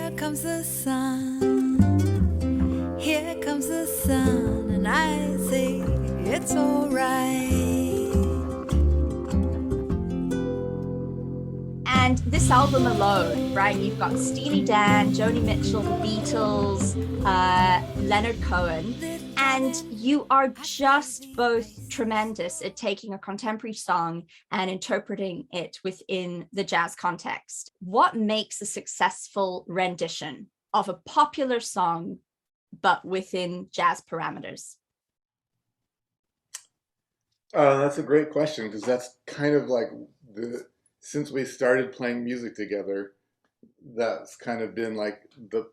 Here comes the sun, here comes the sun, and I say it's alright. And this album alone, right? You've got Steely Dan, Joni Mitchell, the Beatles, Leonard Cohen, and you are just both tremendous at taking a contemporary song and interpreting it within the jazz context. What makes a successful rendition of a popular song, but within jazz parameters? That's a great question, because that's kind of like since we started playing music together, that's kind of been like the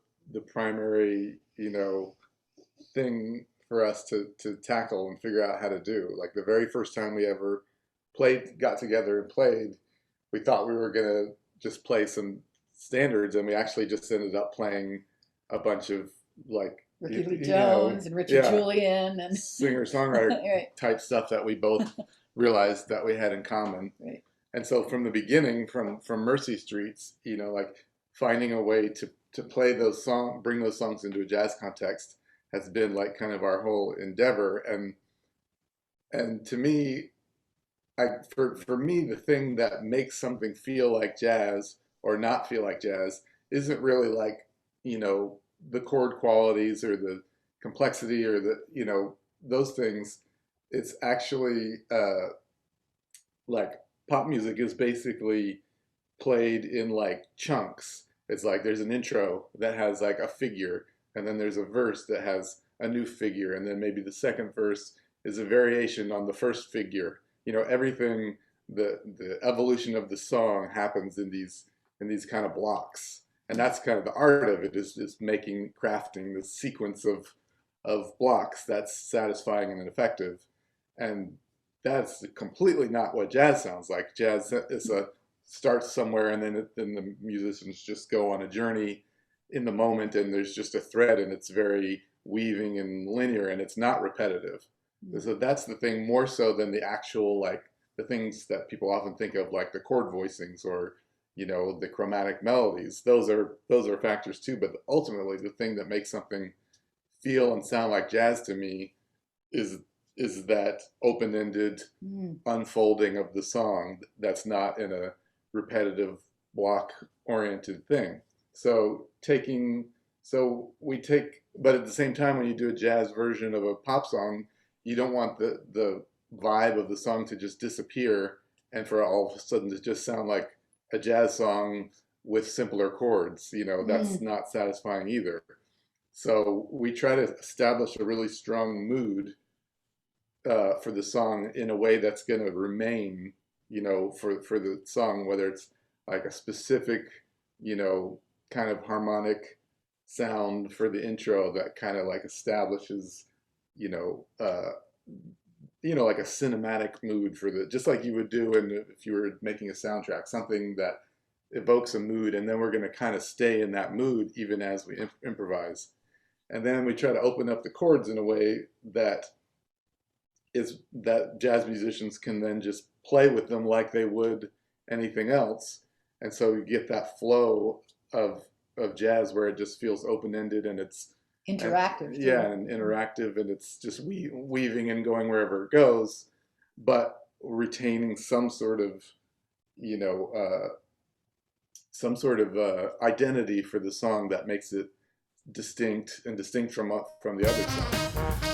primary, thing for us to tackle and figure out how to do. Like the very first time we ever got together and played, we thought we were gonna just play some standards, and we actually just ended up playing a bunch of like Ricky Lee Jones and Richard Julian and singer-songwriter right. type stuff that we both realized that we had in common. Right. And so from the beginning, from Mercy Streets, like finding a way to play those songs, bring those songs into a jazz context has been like kind of our whole endeavor. And to me, for me, the thing that makes something feel like jazz or not feel like jazz isn't really like, the chord qualities or the complexity or those things. It's actually like pop music is basically played in like chunks. It's like there's an intro that has like a figure, and then there's a verse that has a new figure, and then maybe the second verse is a variation on the first figure. Everything, the evolution of the song happens in these kind of blocks. And that's kind of the art of it, is crafting the sequence of blocks that's satisfying and effective. And that's completely not what jazz sounds like. Jazz starts somewhere, and then the musicians just go on a journey in the moment, and there's just a thread, and it's very weaving and linear, and it's not repetitive. So that's the thing, more so than the actual, like the things that people often think of, like the chord voicings or the chromatic melodies. Those are factors too, but ultimately the thing that makes something feel and sound like jazz to me is that open-ended unfolding of the song that's not in a repetitive block-oriented thing. But at the same time, when you do a jazz version of a pop song, you don't want the vibe of the song to just disappear and for all of a sudden to just sound like a jazz song with simpler chords. That's not satisfying either. So we try to establish a really strong mood for the song in a way that's going to remain, for the song, whether it's like a specific, kind of harmonic sound for the intro that kind of like establishes, like a cinematic mood just like you would do if you were making a soundtrack, something that evokes a mood, and then we're going to kind of stay in that mood even as we improvise. And then we try to open up the chords in a way that jazz musicians can then just play with them like they would anything else. And so you get that flow of jazz where it just feels open-ended and it's interactive. And interactive, and it's just weaving and going wherever it goes, but retaining some sort of, identity for the song that makes it distinct from the other songs.